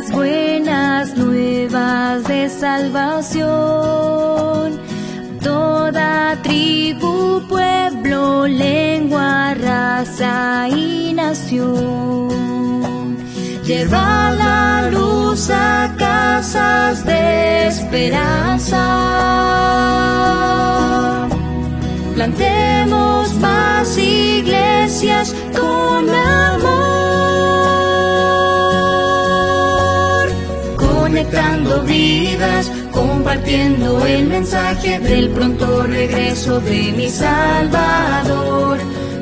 las buenas nuevas de salvación. Toda tribu, pueblo, lengua, raza y nación. Lleva la luz a casas de esperanza. Plantemos más iglesias con amor, conectando vidas, compartiendo el mensaje del pronto regreso de mi Salvador.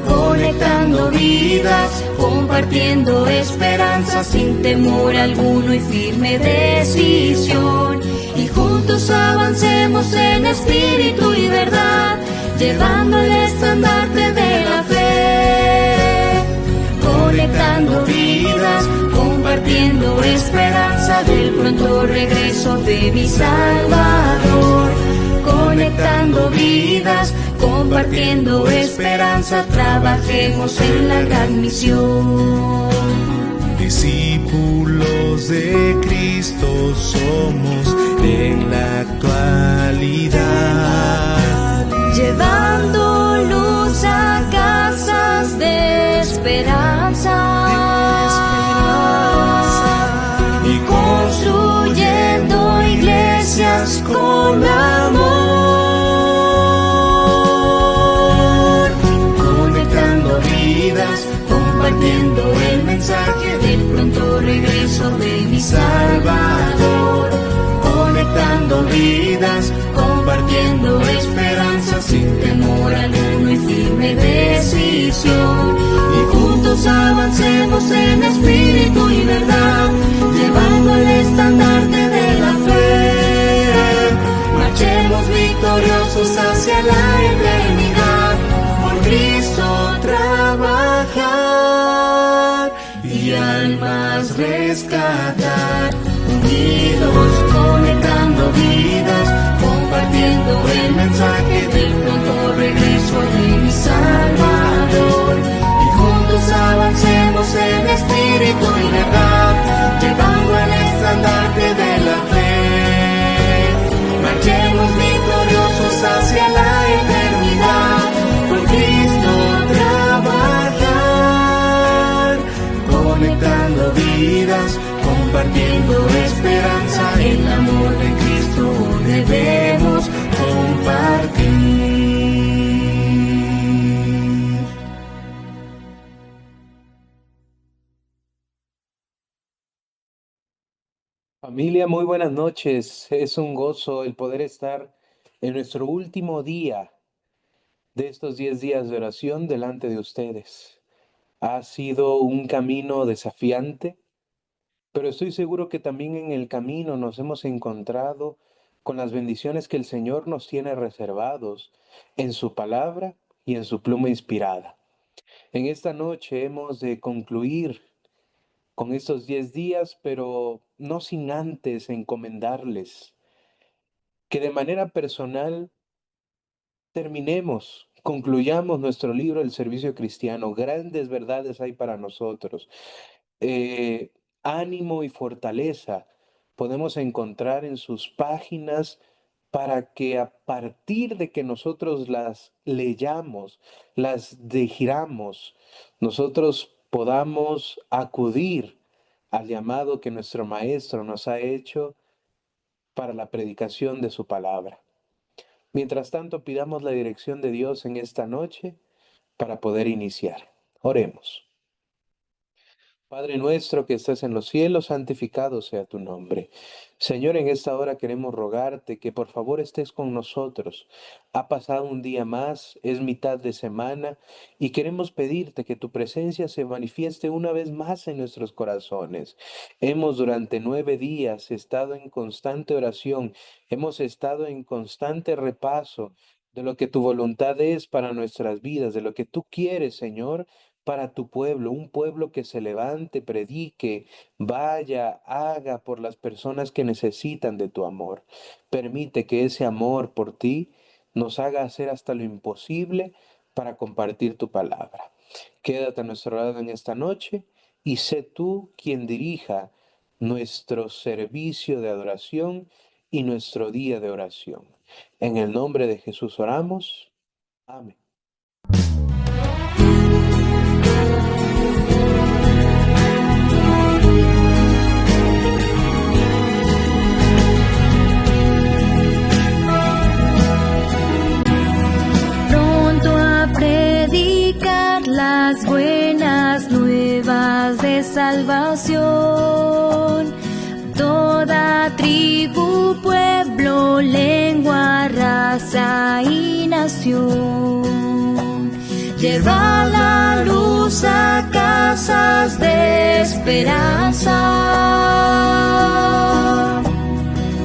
Conectando vidas, compartiendo esperanza sin temor alguno y firme decisión. Y juntos avancemos en espíritu y verdad, llevando el estandarte de la fe. Conectando vidas, compartiendo esperanza del pronto regreso de mi Salvador. Conectando vidas, compartiendo esperanza, trabajemos en la gran misión. Discípulos de Cristo somos en la actualidad, llevando luz a casas de esperanza, y construyendo iglesias con amor, conectando vidas, compartiendo el mensaje del pronto regreso de mi Salvador. Conectando vidas, compartiendo esperanza sin temor alguno y firme decisión. Y juntos avancemos en espíritu y verdad, llevando el estandarte de la fe. Marchemos victoriosos hacia la eternidad, por Cristo trabajar y almas rescatar. Unidos, conectando vidas, compartiendo el mensaje del pronto regreso de mi Salvador. Y juntos avancemos en espíritu y verdad, llevando el estandarte de la fe. Marchemos victoriosos hacia la eternidad, por Cristo trabajar. Conectando vidas, compartiendo esperanza, el amor de Cristo debemos compartir. Familia, muy buenas noches. Es un gozo el poder estar en nuestro último día de estos 10 días de oración delante de ustedes. Ha sido un camino desafiante, pero estoy seguro que también en el camino nos hemos encontrado con las bendiciones que el Señor nos tiene reservados en su palabra y en su pluma inspirada. En esta noche hemos de concluir con estos 10 días, pero no sin antes encomendarles que de manera personal terminemos, concluyamos nuestro libro El Servicio Cristiano. Grandes verdades hay para nosotros. eh, Ánimo y fortaleza podemos encontrar en sus páginas para que a partir de que nosotros las leyamos, las digiramos, nosotros podamos acudir al llamado que nuestro Maestro nos ha hecho para la predicación de su palabra. Mientras tanto, pidamos la dirección de Dios en esta noche para poder iniciar. Oremos. Padre nuestro que estás en los cielos, santificado sea tu nombre. Señor, en esta hora queremos rogarte que por favor estés con nosotros. Ha pasado un día más, es mitad de semana y queremos pedirte que tu presencia se manifieste una vez más en nuestros corazones. Hemos durante 9 días estado en constante oración, hemos estado en constante repaso de lo que tu voluntad es para nuestras vidas, de lo que tú quieres, Señor, para tu pueblo, un pueblo que se levante, predique, vaya, haga por las personas que necesitan de tu amor. Permite que ese amor por ti nos haga hacer hasta lo imposible para compartir tu palabra. Quédate a nuestro lado en esta noche y sé tú quien dirija nuestro servicio de adoración y nuestro día de oración. En el nombre de Jesús oramos. Amén. Pronto a predicar las buenas nuevas de salvación. Toda tribu, pueblo, lengua, raza y nación. Lleva la luz a casas de esperanza.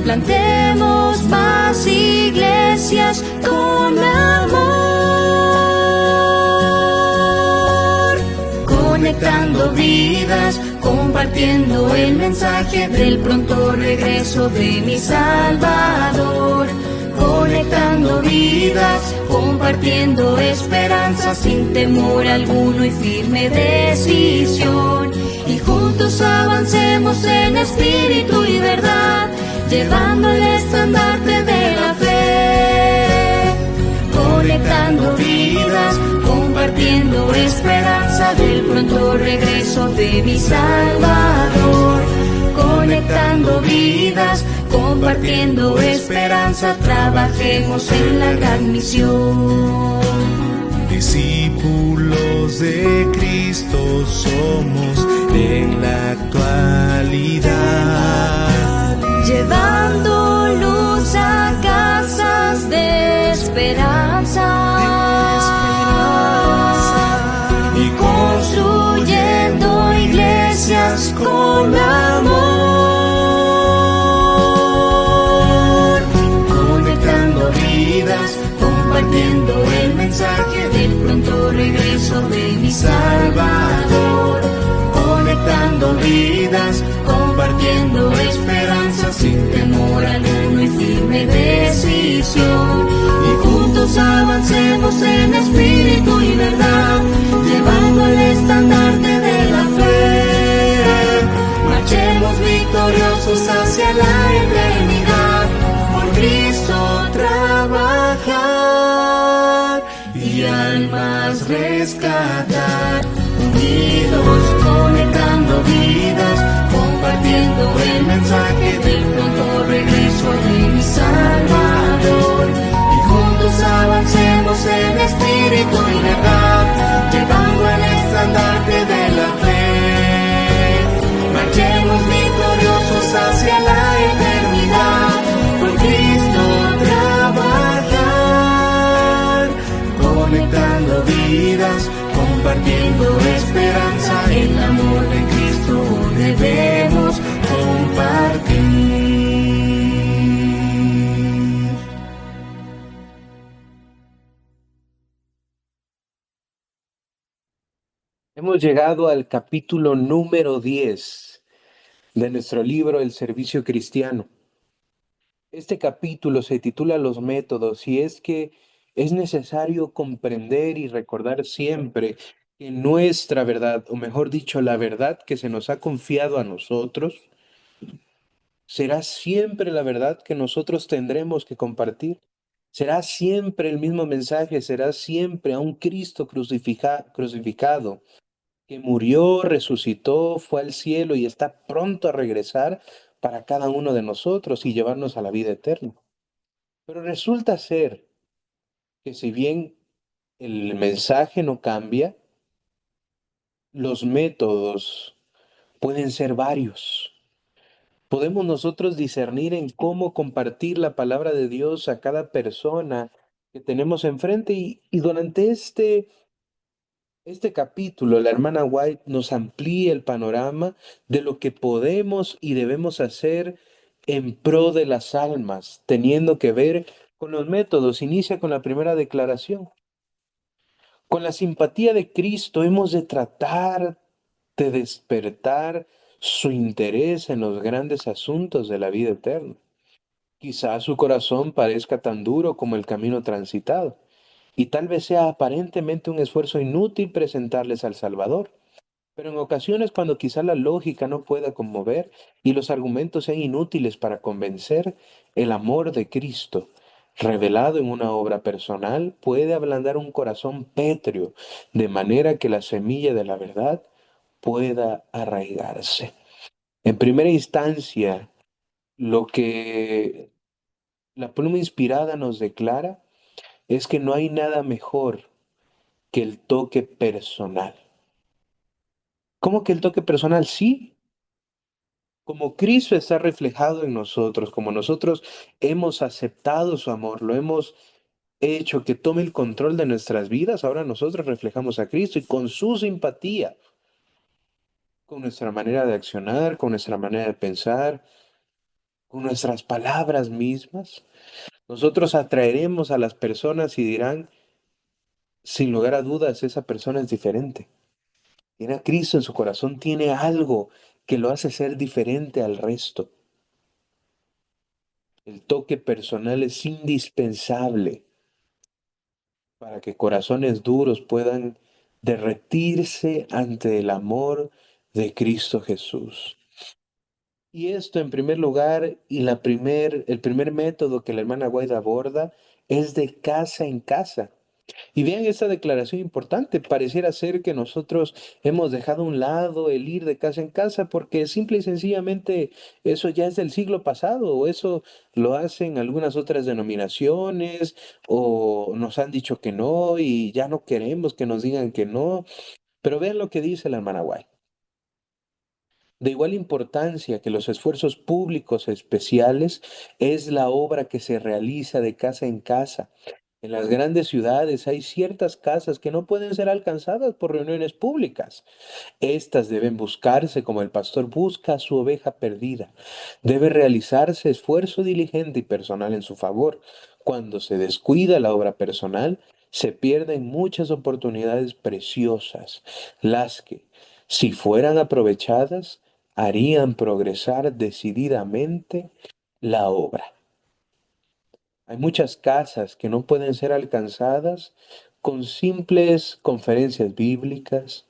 Plantemos más iglesias con amor, conectando vidas, compartiendo el mensaje del pronto regreso de mi Salvador. Conectando vidas, compartiendo esperanza sin temor alguno y firme decisión. Y juntos avancemos en espíritu y verdad, llevando el estandarte de la fe. Conectando vidas, compartiendo esperanza del pronto regreso de mi Salvador. Conectando vidas, compartiendo esperanza, trabajemos en la gran misión. Discípulos de Cristo somos en la actualidad, Llevando luz a casas de esperanza y construyendo iglesias con amor, conectando vidas, compartiendo el mensaje del pronto regreso de mi Salvador. Conectando vidas, compartiendo esperanza sin temor alguno y firme decisión. Y juntos avancemos en espíritu y verdad, llevando el estandarte de la fe. Marchemos victoriosos hacia la eternidad, por Cristo trabajar y almas rescatar. Unidos, conectando vidas, compartiendo el mensaje del pronto regreso de mi Salvador. Y juntos avancemos en espíritu y verdad, llevando el estandarte de la fe. Marchemos victoriosos hacia la eternidad, por Cristo trabajar. Conectando vidas, compartiendo esperanza, el amor de Cristo debemos compartir. Hemos llegado al capítulo número 10 de nuestro libro El Servicio Cristiano. Este capítulo se titula Los métodos, y es que es necesario comprender y recordar siempre que nuestra verdad, o mejor dicho, la verdad que se nos ha confiado a nosotros, será siempre la verdad que nosotros tendremos que compartir. Será siempre el mismo mensaje, será siempre a un Cristo crucificado, que murió, resucitó, fue al cielo y está pronto a regresar para cada uno de nosotros y llevarnos a la vida eterna. Pero resulta ser que si bien el mensaje no cambia, los métodos pueden ser varios. Podemos nosotros discernir en cómo compartir la palabra de Dios a cada persona que tenemos enfrente y durante este capítulo, la hermana White nos amplía el panorama de lo que podemos y debemos hacer en pro de las almas, teniendo que ver con los métodos. Inicia con la primera declaración. Con la simpatía de Cristo hemos de tratar de despertar su interés en los grandes asuntos de la vida eterna. Quizás su corazón parezca tan duro como el camino transitado, y tal vez sea aparentemente un esfuerzo inútil presentarles al Salvador. Pero en ocasiones cuando quizá la lógica no pueda conmover y los argumentos sean inútiles para convencer, el amor de Cristo, revelado en una obra personal, puede ablandar un corazón pétreo, de manera que la semilla de la verdad pueda arraigarse. En primera instancia, lo que la pluma inspirada nos declara es que no hay nada mejor que el toque personal. ¿Cómo que el toque personal? Sí, como Cristo está reflejado en nosotros, como nosotros hemos aceptado su amor, lo hemos hecho que tome el control de nuestras vidas, ahora nosotros reflejamos a Cristo y con su simpatía, con nuestra manera de accionar, con nuestra manera de pensar, con nuestras palabras mismas, nosotros atraeremos a las personas y dirán, sin lugar a dudas, esa persona es diferente. Tiene a Cristo en su corazón, tiene algo que lo hace ser diferente al resto. El toque personal es indispensable para que corazones duros puedan derretirse ante el amor de Cristo Jesús. Y esto en primer lugar, y el primer método que la hermana Guaida aborda es de casa en casa. Y vean esta declaración importante. Pareciera ser que nosotros hemos dejado a un lado el ir de casa en casa porque simple y sencillamente eso ya es del siglo pasado o eso lo hacen algunas otras denominaciones o nos han dicho que no y ya no queremos que nos digan que no. Pero vean lo que dice la hermana White. De igual importancia que los esfuerzos públicos especiales es la obra que se realiza de casa en casa. En las grandes ciudades hay ciertas casas que no pueden ser alcanzadas por reuniones públicas. Estas deben buscarse como el pastor busca a su oveja perdida. Debe realizarse esfuerzo diligente y personal en su favor. Cuando se descuida la obra personal, se pierden muchas oportunidades preciosas, las que, si fueran aprovechadas, harían progresar decididamente la obra. Hay muchas casas que no pueden ser alcanzadas con simples conferencias bíblicas,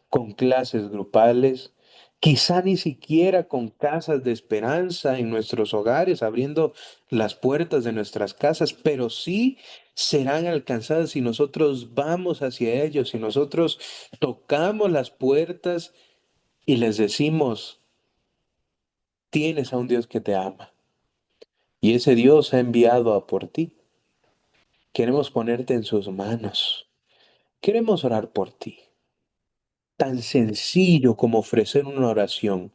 con clases grupales, quizá ni siquiera con casas de esperanza en nuestros hogares, abriendo las puertas de nuestras casas, pero sí serán alcanzadas si nosotros vamos hacia ellos, si nosotros tocamos las puertas y les decimos, tienes a un Dios que te ama y ese Dios ha enviado a por ti. Queremos ponerte en sus manos. Queremos orar por ti. Tan sencillo como ofrecer una oración,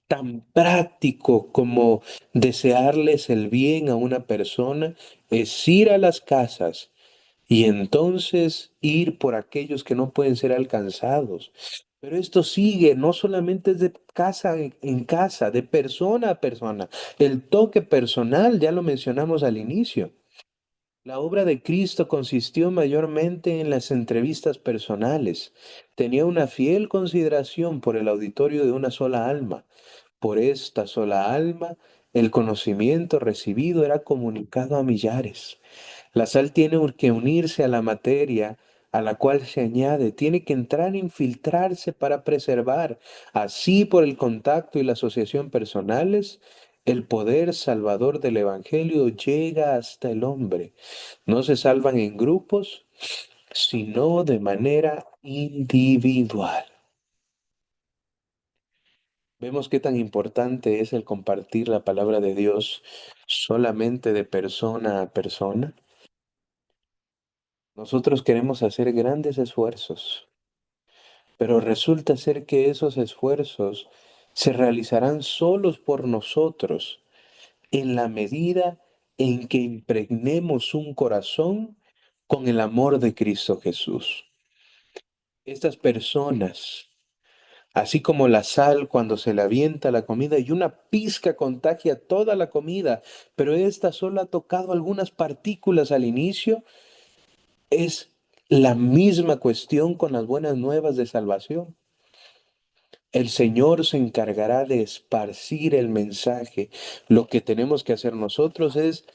tan práctico como desearles el bien a una persona, es ir a las casas y entonces ir por aquellos que no pueden ser alcanzados. Pero esto sigue, no solamente es de casa en casa, de persona a persona. El toque personal, ya lo mencionamos al inicio. La obra de Cristo consistió mayormente en las entrevistas personales. Tenía una fiel consideración por el auditorio de una sola alma. Por esta sola alma, el conocimiento recibido era comunicado a millares. La sal tiene que unirse a la materia a la cual se añade, tiene que entrar, infiltrarse para preservar. Así, por el contacto y la asociación personales, el poder salvador del Evangelio llega hasta el hombre. No se salvan en grupos, sino de manera individual. Vemos qué tan importante es el compartir la palabra de Dios solamente de persona a persona. Nosotros queremos hacer grandes esfuerzos, pero resulta ser que esos esfuerzos se realizarán solos por nosotros en la medida en que impregnemos un corazón con el amor de Cristo Jesús. Estas personas, así como la sal cuando se le avienta la comida y una pizca contagia toda la comida, pero esta solo ha tocado algunas partículas al inicio, es la misma cuestión con las buenas nuevas de salvación. El Señor se encargará de esparcir el mensaje. Lo que tenemos que hacer nosotros es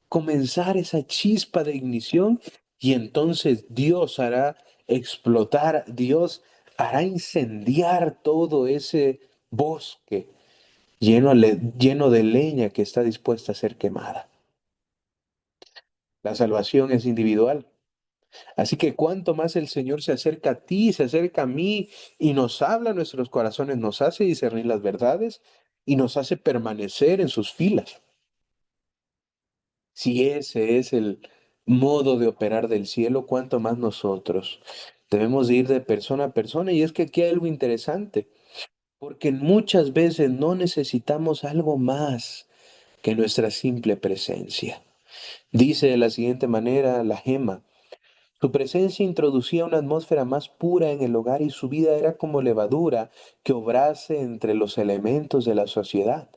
comenzar esa chispa de ignición y entonces Dios hará explotar, Dios hará incendiar todo ese bosque lleno de leña que está dispuesta a ser quemada. La salvación es individual. Así que cuanto más el Señor se acerca a ti, se acerca a mí y nos habla a nuestros corazones, nos hace discernir las verdades y nos hace permanecer en sus filas. Si ese es el modo de operar del cielo, cuanto más nosotros debemos de ir de persona a persona. Y es que aquí hay algo interesante, porque muchas veces no necesitamos algo más que nuestra simple presencia. Dice de la siguiente manera la gema: su presencia introducía una atmósfera más pura en el hogar y su vida era como levadura que obrase entre los elementos de la sociedad,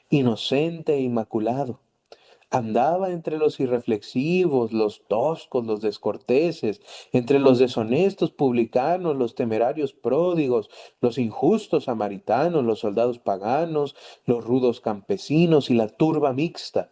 inocente e inmaculado. Andaba entre los irreflexivos, los toscos, los descorteses, entre los deshonestos publicanos, los temerarios pródigos, los injustos samaritanos, los soldados paganos, los rudos campesinos y la turba mixta.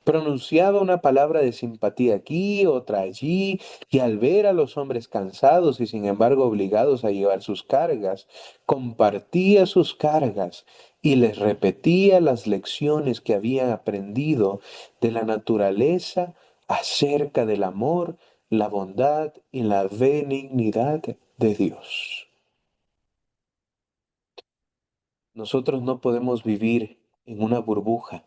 Pronunciaba una palabra de simpatía aquí, otra allí, y al ver a los hombres cansados y sin embargo obligados a llevar sus cargas, compartía sus cargas y les repetía las lecciones que habían aprendido de la naturaleza acerca del amor, la bondad y la benignidad de Dios. Nosotros no podemos vivir en una burbuja.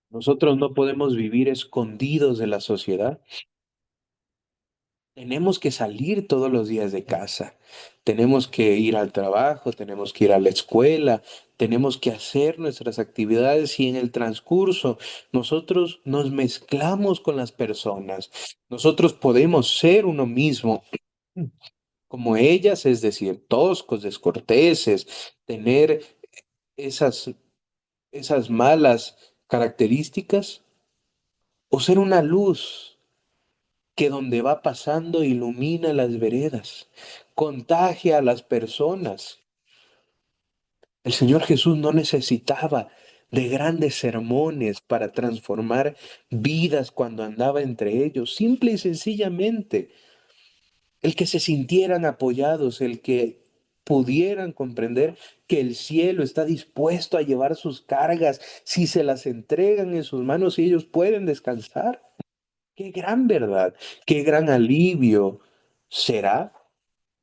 Nosotros no podemos vivir escondidos de la sociedad. Tenemos que salir todos los días de casa. Tenemos que ir al trabajo, tenemos que ir a la escuela, tenemos que hacer nuestras actividades y en el transcurso nosotros nos mezclamos con las personas. Nosotros podemos ser uno mismo como ellas, es decir, toscos, descorteses, tener esas, esas malas características o ser una luz que donde va pasando ilumina las veredas, contagia a las personas. El Señor Jesús no necesitaba de grandes sermones para transformar vidas cuando andaba entre ellos. Simple y sencillamente, el que se sintieran apoyados, el que pudieran comprender que el cielo está dispuesto a llevar sus cargas si se las entregan en sus manos y ellos pueden descansar. Qué gran verdad, qué gran alivio será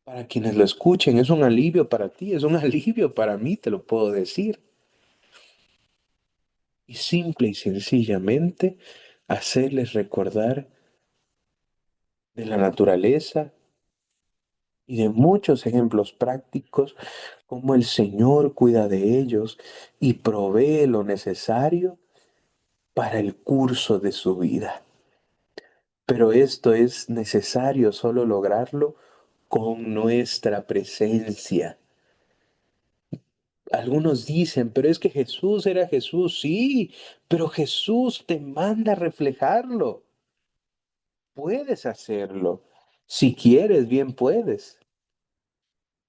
para quienes lo escuchen. Es un alivio para ti, es un alivio para mí, te lo puedo decir. Y simple y sencillamente hacerles recordar de la naturaleza y de muchos ejemplos prácticos, cómo el Señor cuida de ellos y provee lo necesario para el curso de su vida. Pero esto es necesario solo lograrlo con nuestra presencia. Algunos dicen, pero es que Jesús era Jesús, sí, pero Jesús te manda a reflejarlo. Puedes hacerlo. Si quieres, bien puedes.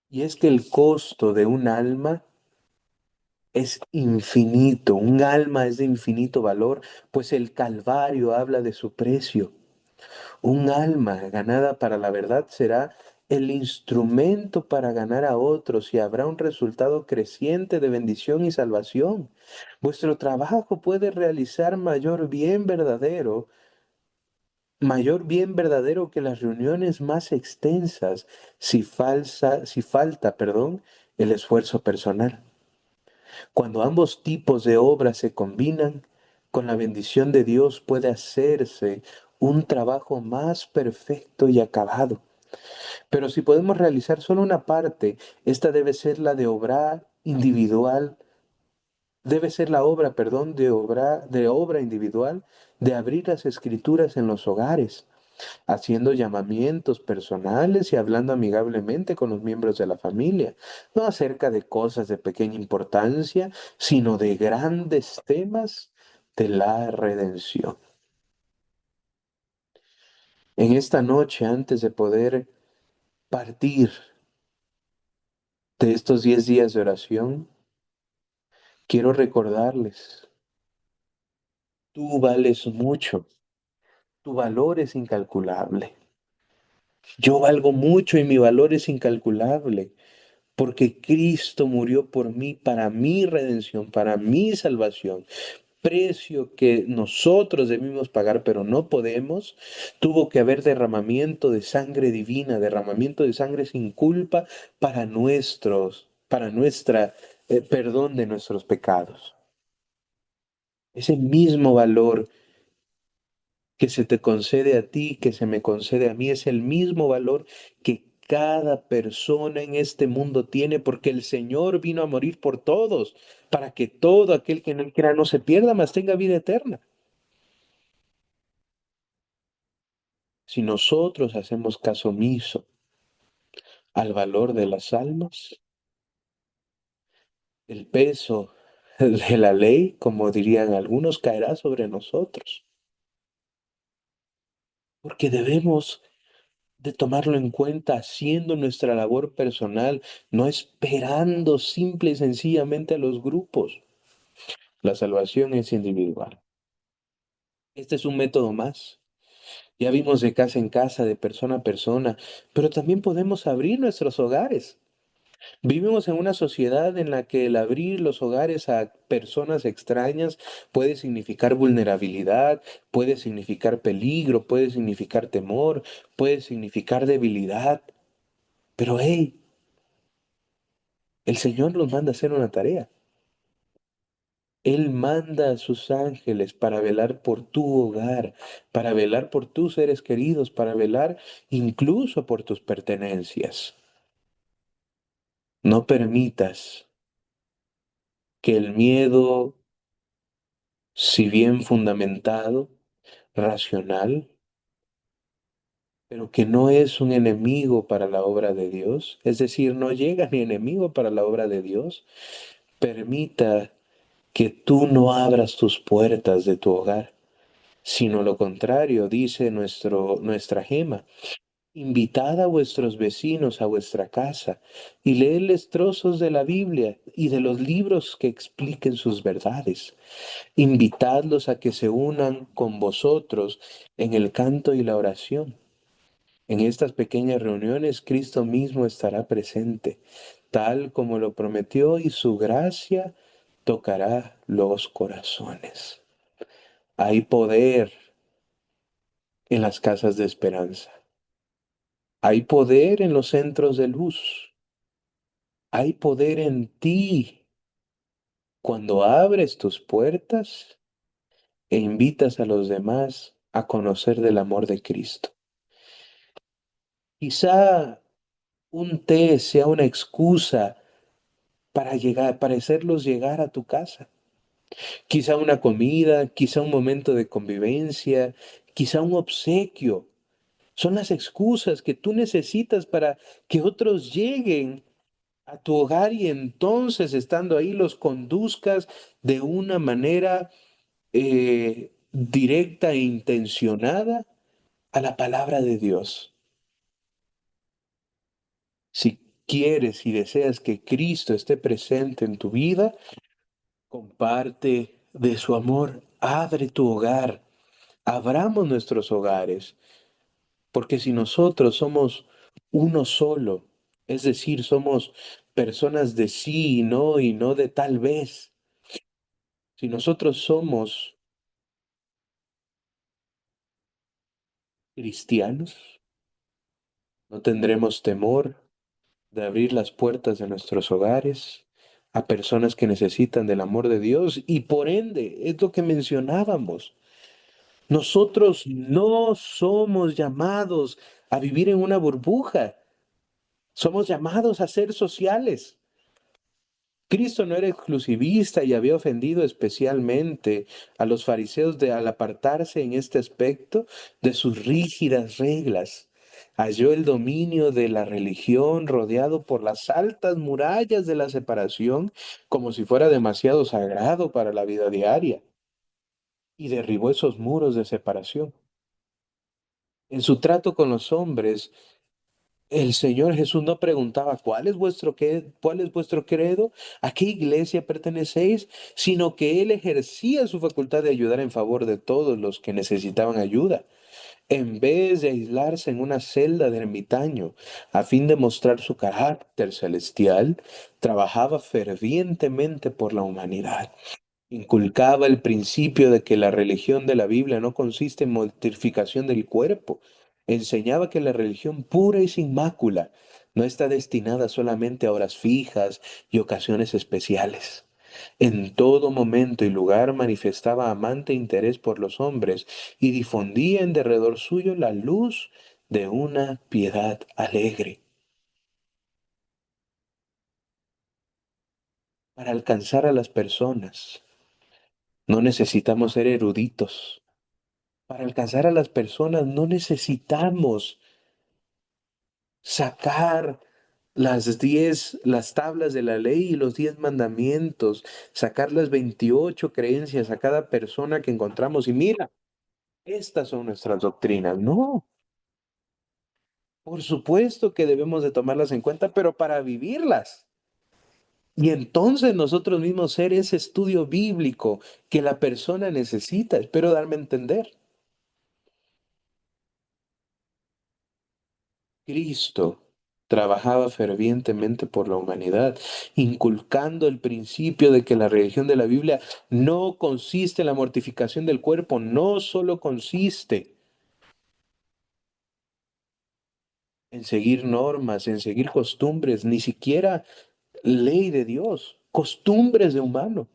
Y es que el costo de un alma es infinito, un alma es de infinito valor, pues el Calvario habla de su precio. Un alma ganada para la verdad será el instrumento para ganar a otros y habrá un resultado creciente de bendición y salvación. Vuestro trabajo puede realizar mayor bien verdadero que las reuniones más extensas si falta, perdón, el esfuerzo personal. Cuando ambos tipos de obras se combinan, con la bendición de Dios puede hacerse un trabajo más perfecto y acabado. Pero si podemos realizar solo una parte, esta debe ser la de obra individual, debe ser la obra, perdón, de obra individual, de abrir las escrituras en los hogares, haciendo llamamientos personales y hablando amigablemente con los miembros de la familia, no acerca de cosas de pequeña importancia, sino de grandes temas de la redención. En esta noche, antes de poder partir de estos 10 días de oración, quiero recordarles, tú vales mucho, tu valor es incalculable. Yo valgo mucho y mi valor es incalculable, porque Cristo murió por mí, para mi redención, para mi salvación. Precio que nosotros debimos pagar, pero no podemos. Tuvo que haber derramamiento de sangre divina, derramamiento de sangre sin culpa para nuestra perdón de nuestros pecados. Ese mismo valor que se te concede a ti, que se me concede a mí, es el mismo valor que cada persona en este mundo tiene, porque el Señor vino a morir por todos, para que todo aquel que en él crea no se pierda, mas tenga vida eterna. Si nosotros hacemos caso omiso al valor de las almas, el peso de la ley, como dirían algunos, caerá sobre nosotros, porque debemos de tomarlo en cuenta haciendo nuestra labor personal, no esperando simple y sencillamente a los grupos. La salvación es individual. Este es un método más. Ya vimos de casa en casa, de persona a persona, pero también podemos abrir nuestros hogares. Vivimos en una sociedad en la que el abrir los hogares a personas extrañas puede significar vulnerabilidad, puede significar peligro, puede significar temor, puede significar debilidad. Pero hey, el Señor nos manda a hacer una tarea. Él manda a sus ángeles para velar por tu hogar, para velar por tus seres queridos, para velar incluso por tus pertenencias. No permitas que el miedo, si bien fundamentado, racional, pero que no es un enemigo para la obra de Dios, es decir, no llega ni enemigo para la obra de Dios, permita que tú no abras tus puertas de tu hogar, sino lo contrario, dice nuestra Gema. Invitad a vuestros vecinos a vuestra casa y leedles trozos de la Biblia y de los libros que expliquen sus verdades. Invitadlos a que se unan con vosotros en el canto y la oración. En estas pequeñas reuniones Cristo mismo estará presente, tal como lo prometió, y su gracia tocará los corazones. Hay poder en las casas de esperanza. Hay poder en los centros de luz. Hay poder en ti cuando abres tus puertas e invitas a los demás a conocer del amor de Cristo. Quizá un té sea una excusa para hacerlos llegar a tu casa. Quizá una comida, quizá un momento de convivencia, quizá un obsequio. Son las excusas que tú necesitas para que otros lleguen a tu hogar y entonces estando ahí los conduzcas de una manera directa e intencionada a la palabra de Dios. Si quieres y deseas que Cristo esté presente en tu vida, comparte de su amor, abre tu hogar, abramos nuestros hogares, porque si nosotros somos uno solo, es decir, somos personas de sí y no de tal vez, si nosotros somos cristianos, no tendremos temor de abrir las puertas de nuestros hogares a personas que necesitan del amor de Dios y por ende, es lo que mencionábamos. Nosotros no somos llamados a vivir en una burbuja, somos llamados a ser sociales. Cristo no era exclusivista y había ofendido especialmente a los fariseos al apartarse en este aspecto de sus rígidas reglas. Halló el dominio de la religión rodeado por las altas murallas de la separación como si fuera demasiado sagrado para la vida diaria y derribó esos muros de separación. En su trato con los hombres, el Señor Jesús no preguntaba cuál es vuestro credo, a qué iglesia pertenecéis, sino que Él ejercía su facultad de ayudar en favor de todos los que necesitaban ayuda. en vez de aislarse en una celda de ermitaño a fin de mostrar su carácter celestial, trabajaba fervientemente por la humanidad. Inculcaba el principio de que la religión de la Biblia no consiste en mortificación del cuerpo. Enseñaba que la religión pura y sin mácula no está destinada solamente a horas fijas y ocasiones especiales. En todo momento y lugar manifestaba amante interés por los hombres y difundía en derredor suyo la luz de una piedad alegre. Para alcanzar a las personas no necesitamos ser eruditos. Para alcanzar a las personas no necesitamos sacar las tablas de la ley y los 10 mandamientos, sacar las 28 creencias a cada persona que encontramos y mira, estas son nuestras doctrinas. No, por supuesto que debemos de tomarlas en cuenta, pero para vivirlas. Y entonces nosotros mismos ser ese estudio bíblico que la persona necesita. Espero darme a entender. Cristo trabajaba fervientemente por la humanidad, inculcando el principio de que la religión de la Biblia no consiste en la mortificación del cuerpo, no solo consiste en seguir normas, en seguir costumbres, ni siquiera ley de Dios, costumbres de humano.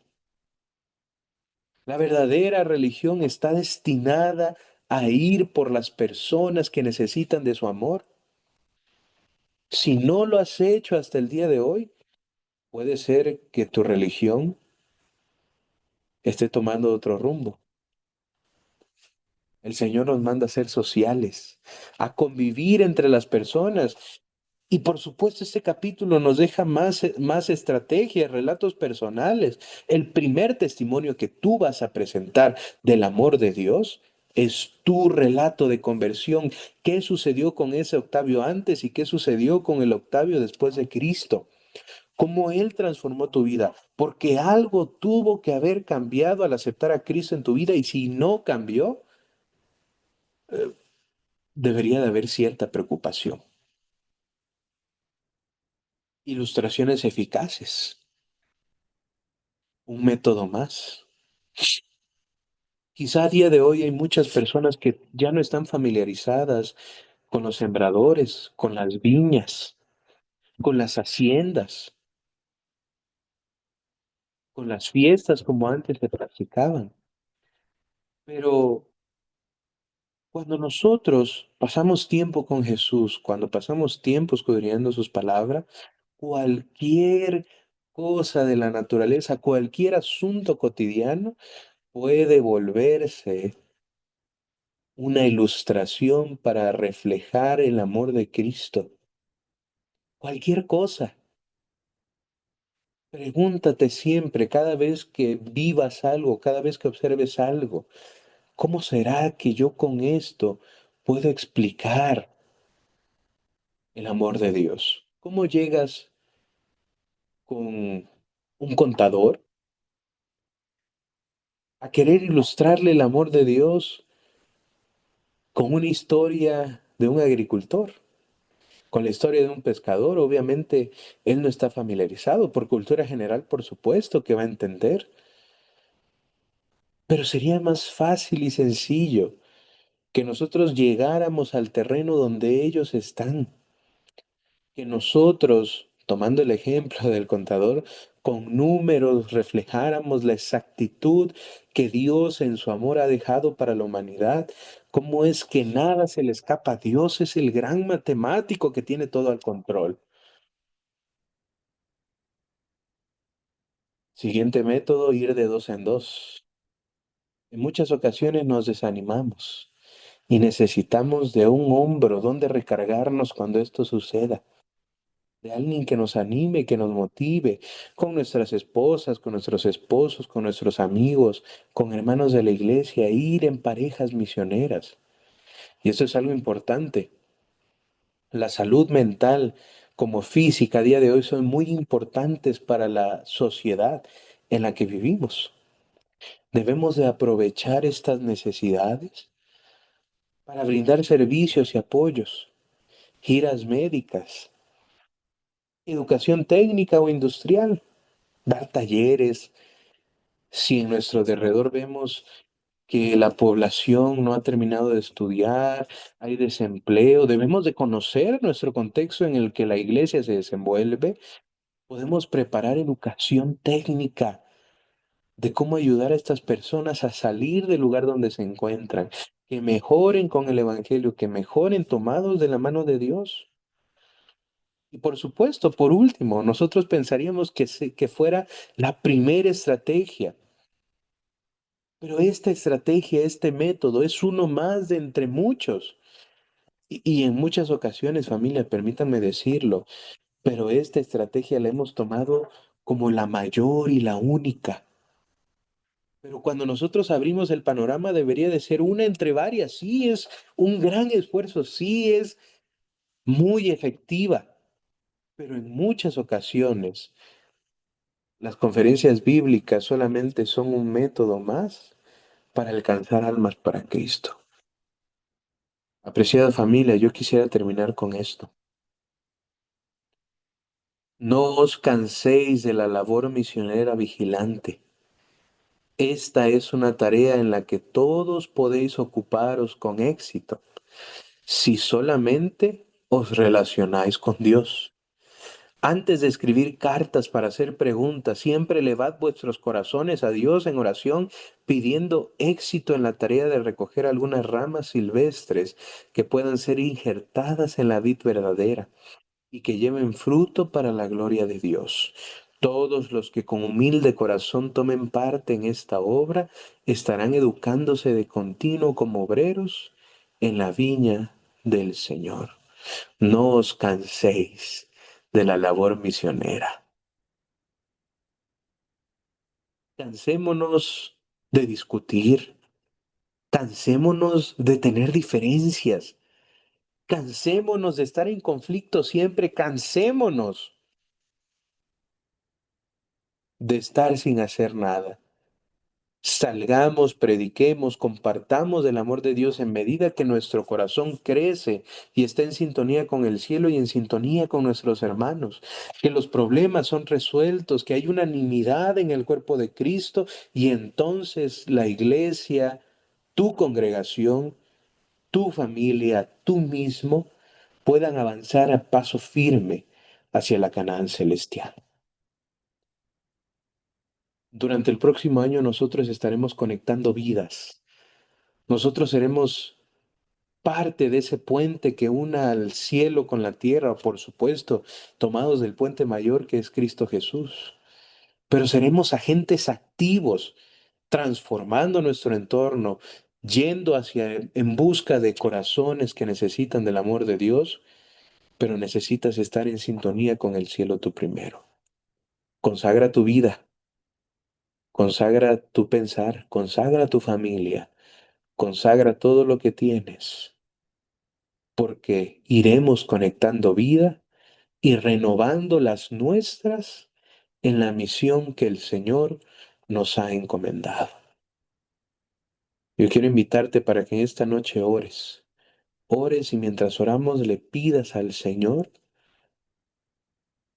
La verdadera religión está destinada a ir por las personas que necesitan de su amor. Si no lo has hecho hasta el día de hoy, puede ser que tu religión esté tomando otro rumbo. El Señor nos manda a ser sociales, a convivir entre las personas. Y por supuesto, este capítulo nos deja más estrategias, relatos personales. El primer testimonio que tú vas a presentar del amor de Dios es tu relato de conversión. ¿Qué sucedió con ese Octavio antes y qué sucedió con el Octavio después de Cristo? Cómo Él transformó tu vida, porque algo tuvo que haber cambiado al aceptar a Cristo en tu vida y si no cambió, debería de haber cierta preocupación. Ilustraciones eficaces, un método más. Quizá a día de hoy hay muchas personas que ya no están familiarizadas con los sembradores, con las viñas, con las haciendas, con las fiestas como antes se practicaban. Pero cuando nosotros pasamos tiempo con Jesús, cuando pasamos tiempo escudriñando sus palabras, cualquier cosa de la naturaleza, cualquier asunto cotidiano puede volverse una ilustración para reflejar el amor de Cristo. Cualquier cosa. Pregúntate siempre, cada vez que vivas algo, cada vez que observes algo, ¿cómo será que yo con esto puedo explicar el amor de Dios? ¿Cómo llegas con un contador a querer ilustrarle el amor de Dios con una historia de un agricultor? Con la historia de un pescador, obviamente él no está familiarizado, por cultura general, por supuesto que va a entender, pero sería más fácil y sencillo que nosotros llegáramos al terreno donde ellos están, que nosotros, tomando el ejemplo del contador, con números reflejáramos la exactitud que Dios en su amor ha dejado para la humanidad. ¿Cómo es que nada se le escapa? Dios es el gran matemático que tiene todo al control. Siguiente método, ir de dos en dos. En muchas ocasiones nos desanimamos y necesitamos de un hombro donde recargarnos cuando esto suceda, de alguien que nos anime, que nos motive, con nuestras esposas, con nuestros esposos, con nuestros amigos, con hermanos de la iglesia, ir en parejas misioneras. Y eso es algo importante. La salud mental como física a día de hoy son muy importantes para la sociedad en la que vivimos. Debemos de aprovechar estas necesidades para brindar servicios y apoyos, giras médicas, educación técnica o industrial, dar talleres. Si en nuestro derredor vemos que la población no ha terminado de estudiar, hay desempleo, debemos de conocer nuestro contexto en el que la iglesia se desenvuelve. Podemos preparar educación técnica de cómo ayudar a estas personas a salir del lugar donde se encuentran, que mejoren con el Evangelio, que mejoren tomados de la mano de Dios. Y por supuesto, por último, nosotros pensaríamos que fuera la primera estrategia, pero esta estrategia, este método es uno más de entre muchos. Y en muchas ocasiones, familia, permítanme decirlo, pero esta estrategia la hemos tomado como la mayor y la única. Pero cuando nosotros abrimos el panorama debería de ser una entre varias. Sí es un gran esfuerzo, sí es muy efectiva, pero en muchas ocasiones las conferencias bíblicas solamente son un método más para alcanzar almas para Cristo. Apreciada familia, yo quisiera terminar con esto. No os canséis de la labor misionera vigilante. Esta es una tarea en la que todos podéis ocuparos con éxito, si solamente os relacionáis con Dios. Antes de escribir cartas para hacer preguntas, siempre elevad vuestros corazones a Dios en oración, pidiendo éxito en la tarea de recoger algunas ramas silvestres que puedan ser injertadas en la vid verdadera y que lleven fruto para la gloria de Dios. Todos los que con humilde corazón tomen parte en esta obra estarán educándose de continuo como obreros en la viña del Señor. No os canséis de la labor misionera. Cansémonos de discutir, cansémonos de tener diferencias, cansémonos de estar en conflicto siempre, cansémonos de estar sin hacer nada. Salgamos, prediquemos, compartamos del amor de Dios en medida que nuestro corazón crece y está en sintonía con el cielo y en sintonía con nuestros hermanos, que los problemas son resueltos, que hay unanimidad en el cuerpo de Cristo y entonces la iglesia, tu congregación, tu familia, tú mismo puedan avanzar a paso firme hacia la Canaán celestial. Durante el próximo año nosotros estaremos conectando vidas. Nosotros seremos parte de ese puente que una al cielo con la tierra, por supuesto, tomados del puente mayor que es Cristo Jesús. Pero seremos agentes activos, transformando nuestro entorno, yendo hacia en busca de corazones que necesitan del amor de Dios, pero necesitas estar en sintonía con el cielo tú primero. Consagra tu vida, consagra tu pensar, consagra tu familia, consagra todo lo que tienes, porque iremos conectando vida y renovando las nuestras en la misión que el Señor nos ha encomendado. Yo quiero invitarte para que en esta noche ores. Ores y mientras oramos le pidas al Señor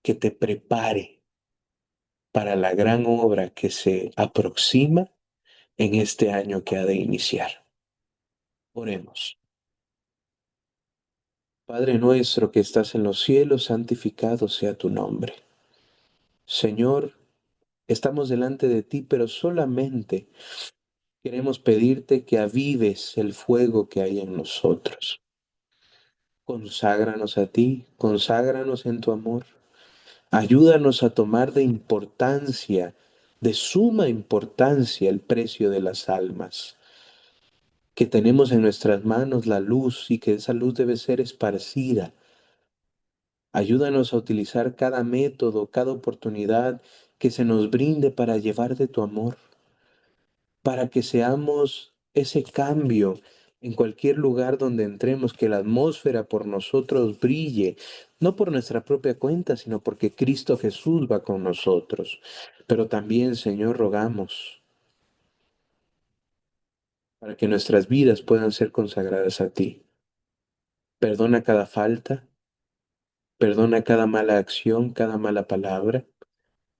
que te prepare para la gran obra que se aproxima en este año que ha de iniciar. Oremos. Padre nuestro que estás en los cielos, santificado sea tu nombre. Señor, estamos delante de ti, pero solamente queremos pedirte que avives el fuego que hay en nosotros. Conságranos a ti, conságranos en tu amor. Ayúdanos a tomar de importancia, de suma importancia, el precio de las almas. Que tenemos en nuestras manos la luz y que esa luz debe ser esparcida. Ayúdanos a utilizar cada método, cada oportunidad que se nos brinde para llevar de tu amor, para que seamos ese cambio en cualquier lugar donde entremos, que la atmósfera por nosotros brille, no por nuestra propia cuenta, sino porque Cristo Jesús va con nosotros. Pero también, Señor, rogamos para que nuestras vidas puedan ser consagradas a ti. Perdona cada falta, perdona cada mala acción, cada mala palabra,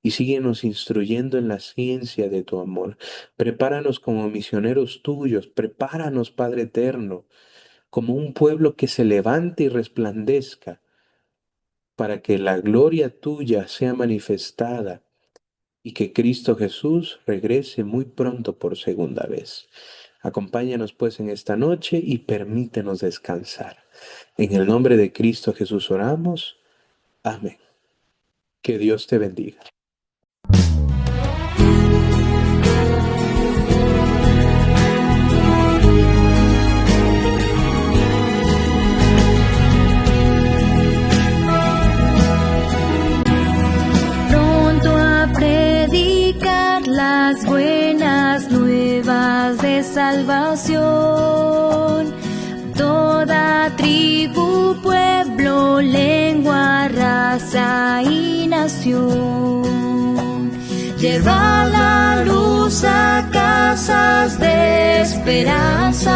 y síguenos instruyendo en la ciencia de tu amor. Prepáranos como misioneros tuyos, prepáranos, Padre eterno, como un pueblo que se levante y resplandezca, para que la gloria tuya sea manifestada y que Cristo Jesús regrese muy pronto por segunda vez. Acompáñanos pues en esta noche y permítenos descansar. En el nombre de Cristo Jesús oramos. Amén. Que Dios te bendiga. Pronto a predicar las buenas nuevas de salvación. Toda tribu, pueblo, lengua, raza y nación. Lleva la luz a casas de esperanza.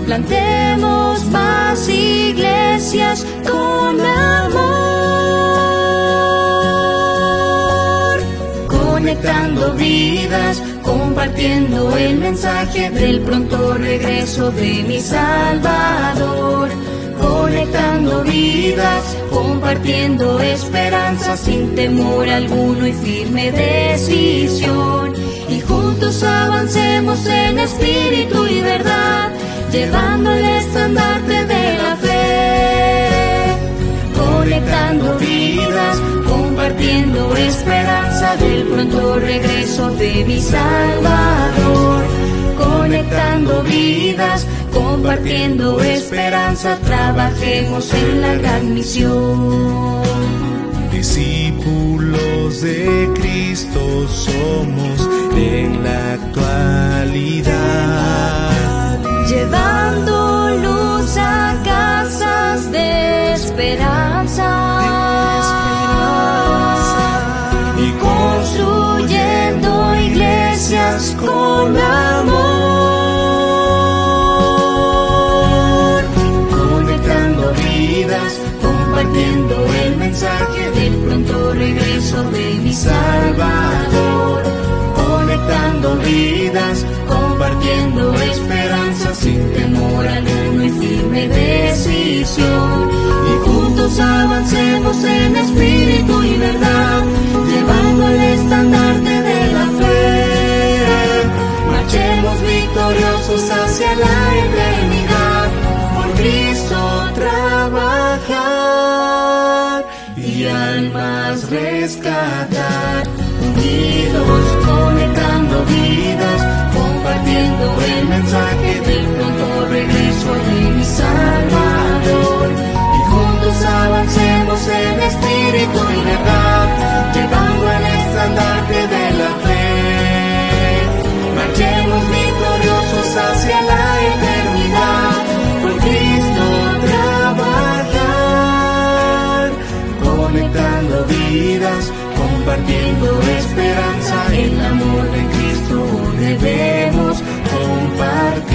Plantemos más iglesias con amor, conectando vidas, compartiendo el mensaje del pronto regreso de mi Salvador. Conectando vidas, compartiendo esperanza sin temor alguno y firme decisión. Y juntos avancemos en espíritu y verdad, llevando el estandarte de la fe. Conectando vidas, compartiendo esperanza del pronto regreso de mi Salvador. Conectando vidas, compartiendo esperanza, trabajemos en la gran misión. Discípulos de Cristo somos en la actualidad, Llevando luz a casas de esperanza, y construyendo iglesias con amor, conectando vidas, compartiendo el mensaje del pronto regreso de mi Salvador. Conectando vidas, compartiendo esperanza sin temor alguno y firme decisión. Y juntos avancemos en espíritu y verdad, llevando el estandarte de la fe. Marchemos victoriosos hacia la eternidad, por Cristo trabajar y almas rescatar. Unidos, conectando vidas, compartiendo el mensaje del pronto regreso de mi Salvador. Y juntos avancemos en espíritu y verdad, llevando el estandarte de la fe. Marchemos victoriosos hacia la eternidad, por Cristo trabajar. Conectando vidas, compartiendo esperanza, el amor de Cristo debemos compartir.